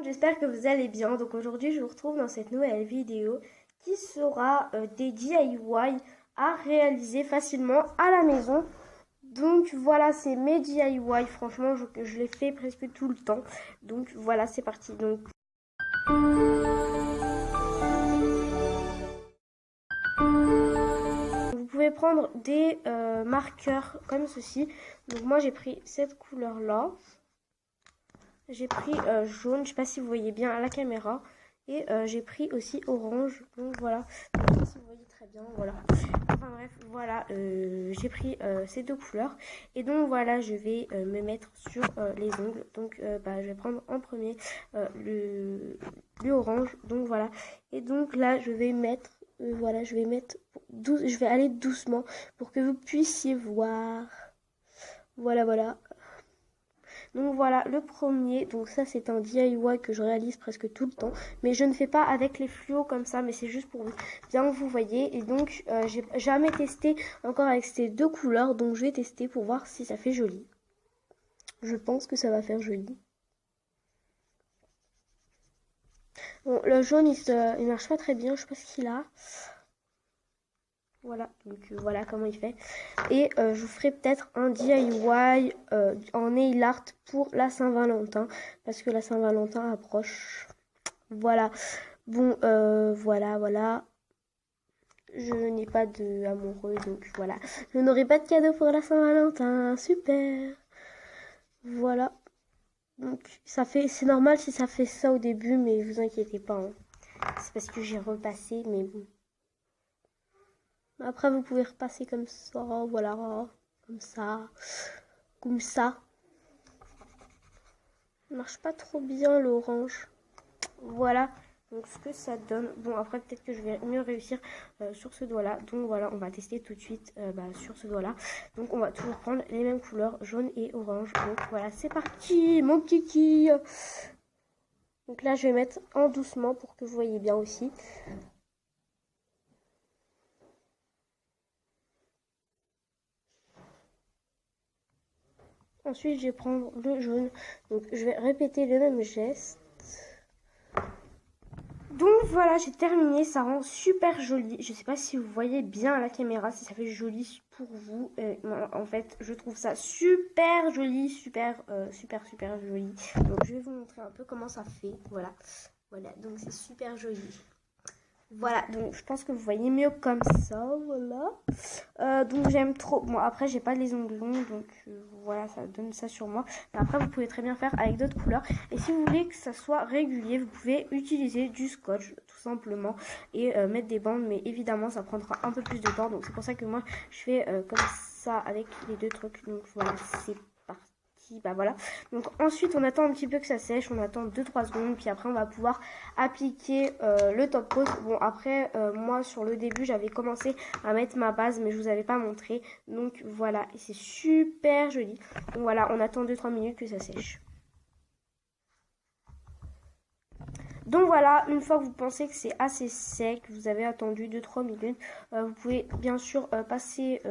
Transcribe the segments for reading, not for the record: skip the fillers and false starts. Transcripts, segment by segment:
J'espère que vous allez bien. Donc aujourd'hui, je vous retrouve dans cette nouvelle vidéo qui sera des DIY à réaliser facilement à la maison. Donc voilà, c'est mes DIY. Franchement, je les fais presque tout le temps. Donc voilà, c'est parti. Donc vous pouvez prendre des marqueurs comme ceci. Donc moi, j'ai pris cette couleur-là. J'ai pris jaune, je sais pas si vous voyez bien à la caméra. Et j'ai pris aussi orange. Donc voilà, je sais pas si vous voyez très bien. Voilà. Enfin bref, voilà, j'ai pris ces deux couleurs. Et donc voilà, je vais me mettre sur les ongles. Donc je vais prendre en premier le orange. Donc voilà. Et donc là, je vais mettre, voilà, je vais mettre, je vais aller doucement pour que vous puissiez voir. Voilà, voilà. Donc voilà le premier, donc ça c'est un DIY que je réalise presque tout le temps, mais je ne fais pas avec les fluos comme ça, mais c'est juste pour bien vous voyez. Et donc j'ai jamais testé encore avec ces deux couleurs, donc je vais tester pour voir si ça fait joli. Je pense que ça va faire joli. Bon, le jaune il marche pas très bien, je sais pas ce qu'il a. Voilà, donc voilà comment il fait. Et je vous ferai peut-être un DIY en nail art pour la Saint-Valentin, parce que la Saint-Valentin approche. Voilà. Bon, voilà. Je n'ai pas de amoureux, donc voilà. Je n'aurai pas de cadeau pour la Saint-Valentin. Super. Voilà. Donc c'est normal si ça fait ça au début, mais vous inquiétez pas, hein. C'est parce que j'ai repassé, mais bon. Après, vous pouvez repasser comme ça, voilà, comme ça. Ça marche pas trop bien l'orange. Voilà, donc ce que ça donne. Bon, après, peut-être que je vais mieux réussir sur ce doigt-là. Donc voilà, on va tester tout de suite sur ce doigt-là. Donc on va toujours prendre les mêmes couleurs, jaune et orange. Donc voilà, c'est parti, mon kiki. Donc là, je vais mettre en doucement pour que vous voyez bien aussi. Ensuite, je vais prendre le jaune. Donc, je vais répéter le même geste. Donc voilà, j'ai terminé, ça rend super joli. Je sais pas si vous voyez bien à la caméra, si ça fait joli pour vous. En fait, je trouve ça super joli, super joli. Donc je vais vous montrer un peu comment ça fait. Voilà, donc c'est super joli. Voilà, donc je pense que vous voyez mieux comme ça, voilà. Donc j'aime trop. Bon, après, j'ai pas les ongles longs, donc voilà, ça donne ça sur moi. Mais après, vous pouvez très bien faire avec d'autres couleurs. Et si vous voulez que ça soit régulier, vous pouvez utiliser du scotch, tout simplement, et mettre des bandes. Mais évidemment, ça prendra un peu plus de temps. Donc c'est pour ça que moi, je fais comme ça avec les deux trucs. Donc voilà, c'est voilà. Donc ensuite on attend un petit peu que ça sèche, on attend 2-3 secondes, puis après on va pouvoir appliquer le top coat. Bon après moi sur le début j'avais commencé à mettre ma base, mais je vous avais pas montré. Donc voilà, et c'est super joli. Donc voilà, on attend 2-3 minutes que ça sèche. Donc voilà, une fois que vous pensez que c'est assez sec, vous avez attendu 2-3 minutes, vous pouvez bien sûr passer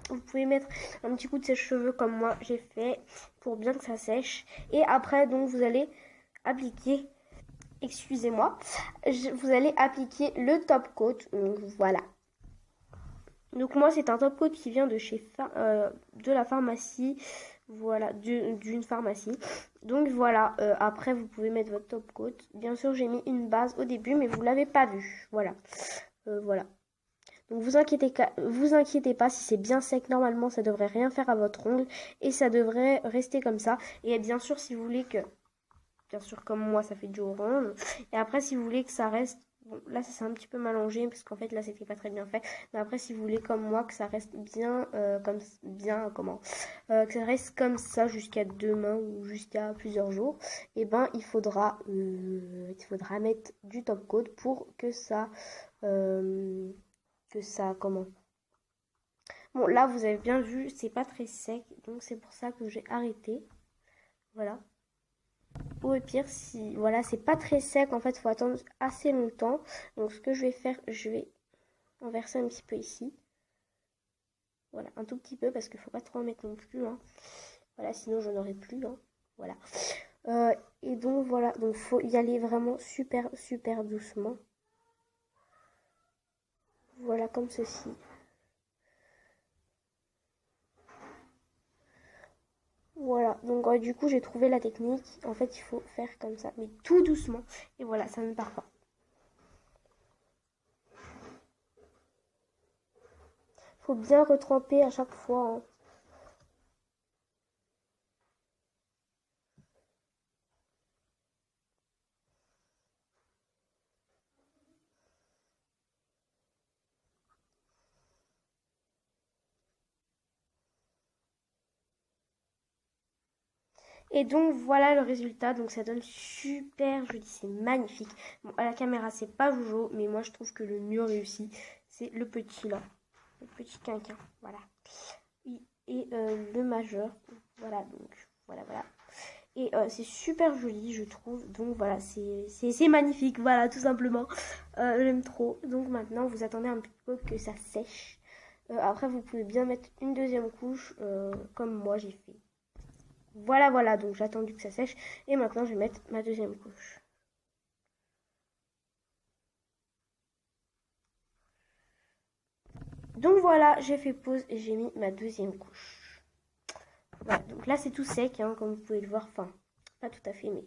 vous pouvez mettre un petit coup de sèche-cheveux comme moi j'ai fait pour bien que ça sèche. Et après, donc, vous allez appliquer, excusez-moi, vous allez appliquer le top coat. Donc, voilà. Donc, moi, c'est un top coat qui vient de de la pharmacie. Voilà, d'une pharmacie. Donc, voilà. Après, vous pouvez mettre votre top coat. Bien sûr, j'ai mis une base au début, mais vous l'avez pas vu. Voilà. Voilà. Donc vous inquiétez pas, si c'est bien sec, normalement ça devrait rien faire à votre ongle et ça devrait rester comme ça. Et bien sûr, si vous voulez que, bien sûr comme moi ça fait du orange, et après si vous voulez que ça reste, bon là ça s'est un petit peu mélangé parce qu'en fait là c'était pas très bien fait, mais après si vous voulez comme moi que ça reste bien, que ça reste comme ça jusqu'à demain ou jusqu'à plusieurs jours, et ben il faudra mettre du top coat pour que ça bon là vous avez bien vu, c'est pas très sec, donc c'est pour ça que j'ai arrêté. Voilà, ou au pire si voilà c'est pas très sec, en fait il faut attendre assez longtemps. Donc ce que je vais faire, je vais en verser un petit peu ici, voilà, un tout petit peu, parce qu'il faut pas trop en mettre non plus, hein. Voilà, sinon j'en aurai plus, hein. Voilà, Et donc voilà, donc faut y aller vraiment super super doucement. Voilà, comme ceci. Voilà, donc du coup j'ai trouvé la technique. En fait, il faut faire comme ça, mais tout doucement. Et voilà, ça ne part pas. Faut bien retremper à chaque fois, hein. Et donc voilà le résultat, donc ça donne super joli, c'est magnifique. Bon, à la caméra c'est pas Jojo, mais moi je trouve que le mieux réussi, c'est le petit là, le petit quinquin, voilà. Et le majeur, voilà, donc voilà. Et c'est super joli je trouve, donc voilà, c'est magnifique, voilà, tout simplement. J'aime trop, donc maintenant vous attendez un petit peu que ça sèche. Après vous pouvez bien mettre une deuxième couche, comme moi j'ai fait. Voilà, donc j'ai attendu que ça sèche. Et maintenant, je vais mettre ma deuxième couche. Donc voilà, j'ai fait pause et j'ai mis ma deuxième couche. Voilà, donc là, c'est tout sec, hein, comme vous pouvez le voir. Enfin, pas tout à fait, mais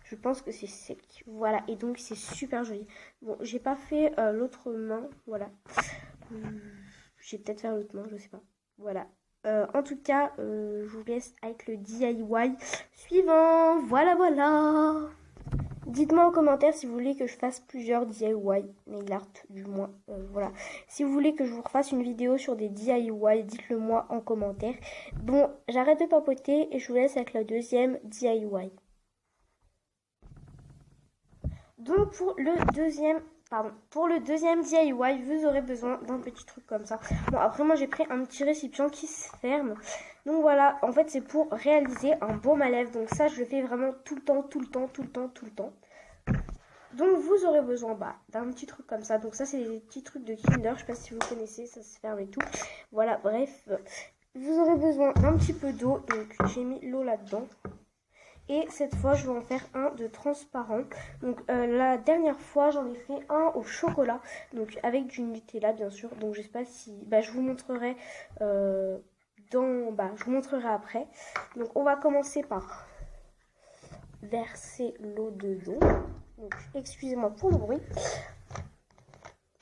je pense que c'est sec. Voilà, et donc c'est super joli. Bon, j'ai pas fait l'autre main, voilà. J'ai peut-être faire l'autre main, je sais pas. Voilà. En tout cas, je vous laisse avec le DIY suivant. Voilà. Dites-moi en commentaire si vous voulez que je fasse plusieurs DIY, nail art du moins, voilà. Si vous voulez que je vous refasse une vidéo sur des DIY, dites-le moi en commentaire. Bon, j'arrête de papoter et je vous laisse avec la deuxième DIY. Donc pour le deuxième DIY, vous aurez besoin d'un petit truc comme ça. Bon, après moi j'ai pris un petit récipient qui se ferme. Donc voilà, en fait c'est pour réaliser un baume à lèvres. Donc ça je le fais vraiment tout le temps. Donc vous aurez besoin d'un petit truc comme ça. Donc ça c'est des petits trucs de Kinder, je sais pas si vous connaissez, ça se ferme et tout. Voilà, bref, vous aurez besoin d'un petit peu d'eau. Donc j'ai mis l'eau là-dedans. Et cette fois je vais en faire un de transparent. Donc la dernière fois j'en ai fait un au chocolat. Donc avec du Nutella bien sûr. Donc je sais pas si... je vous montrerai je vous montrerai après. Donc on va commencer par verser l'eau dedans. Donc, excusez-moi pour le bruit.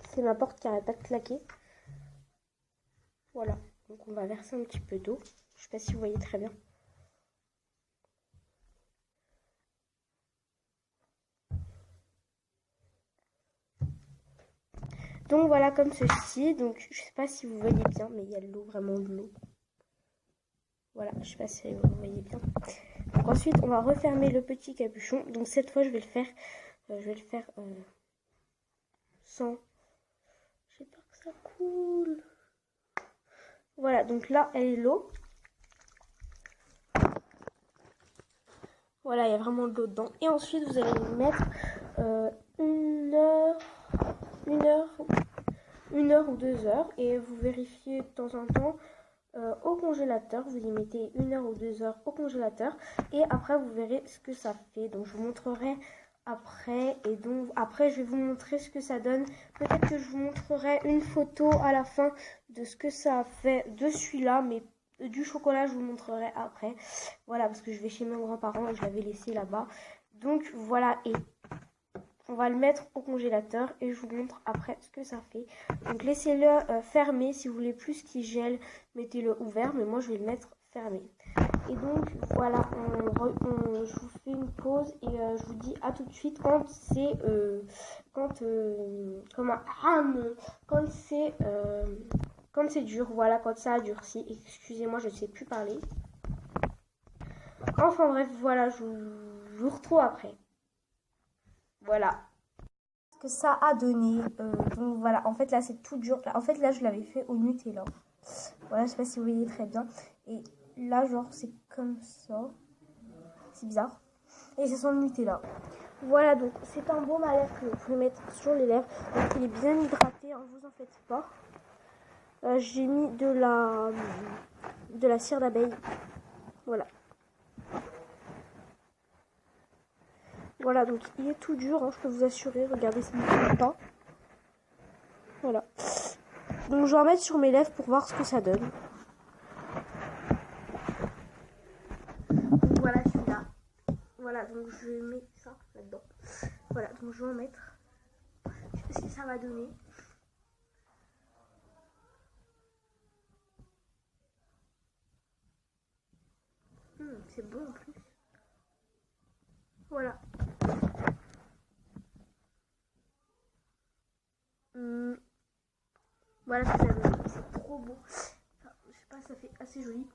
C'est ma porte qui arrête pas de claquer. Voilà. Donc, on va verser un petit peu d'eau. Je sais pas si vous voyez très bien. Donc, voilà comme ceci. Donc, je sais pas si vous voyez bien, mais il y a de l'eau, vraiment de l'eau. Voilà, je sais pas si vous voyez bien. Donc, ensuite, on va refermer le petit capuchon. Donc, cette fois, je vais le faire sans... J'ai peur que ça coule. Voilà, donc là, elle est l'eau. Voilà, il y a vraiment de l'eau dedans. Et ensuite, vous allez mettre une heure ou 2 heures. Et vous vérifiez de temps en temps au congélateur. Vous y mettez 1 heure ou 2 heures au congélateur. Et après, vous verrez ce que ça fait. Donc, je vous montrerai après. Et donc, après, je vais vous montrer ce que ça donne. Peut-être que je vous montrerai une photo à la fin de ce que ça a fait de celui-là. Mais du chocolat, je vous montrerai après. Voilà, parce que je vais chez mes grands-parents et je l'avais laissé là-bas. Donc, voilà. Et on va le mettre au congélateur et je vous montre après ce que ça fait. Donc laissez-le fermé. Si vous voulez plus qu'il gèle, mettez-le ouvert. Mais moi, je vais le mettre fermé. Et donc, voilà, je vous fais une pause et je vous dis à tout de suite quand c'est... quand c'est dur, voilà, quand ça a durci. Excusez-moi, je ne sais plus parler. Enfin bref, voilà, je vous retrouve après. Voilà. Ce que ça a donné. Donc voilà, en fait là c'est tout dur. En fait là je l'avais fait au Nutella. Voilà, je sais pas si vous voyez très bien. Et là genre c'est comme ça. C'est bizarre. Et c'est son Nutella. Voilà, donc c'est un baume à lèvres que vous pouvez mettre sur les lèvres. Donc il est bien hydraté, hein, vous en faites pas. J'ai mis de la cire d'abeille. Voilà. Voilà, donc il est tout dur, hein, je peux vous assurer. Regardez, ça ne bouge pas. Voilà. Donc je vais en mettre sur mes lèvres pour voir ce que ça donne. Donc voilà celui-là. Voilà, donc je mets ça là-dedans. Voilà, donc je vais en mettre. Je sais pas ce que ça va donner. C'est bon en plus. Voilà. Voilà ce que ça donne. C'est trop beau. Enfin, je sais pas, ça fait assez joli.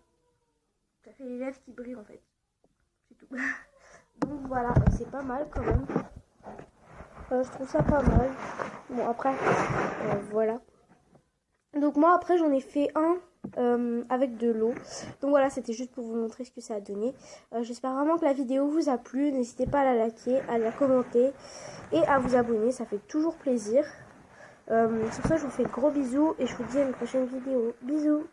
Ça fait les lèvres qui brillent en fait. C'est tout. Donc voilà, c'est pas mal quand même. Je trouve ça pas mal. Bon après, voilà. Donc moi après j'en ai fait un avec de l'eau. Donc voilà, c'était juste pour vous montrer ce que ça a donné. J'espère vraiment que la vidéo vous a plu. N'hésitez pas à la liker, à la commenter et à vous abonner. Ça fait toujours plaisir. Sur ce, je vous fais de gros bisous et je vous dis à une prochaine vidéo. Bisous!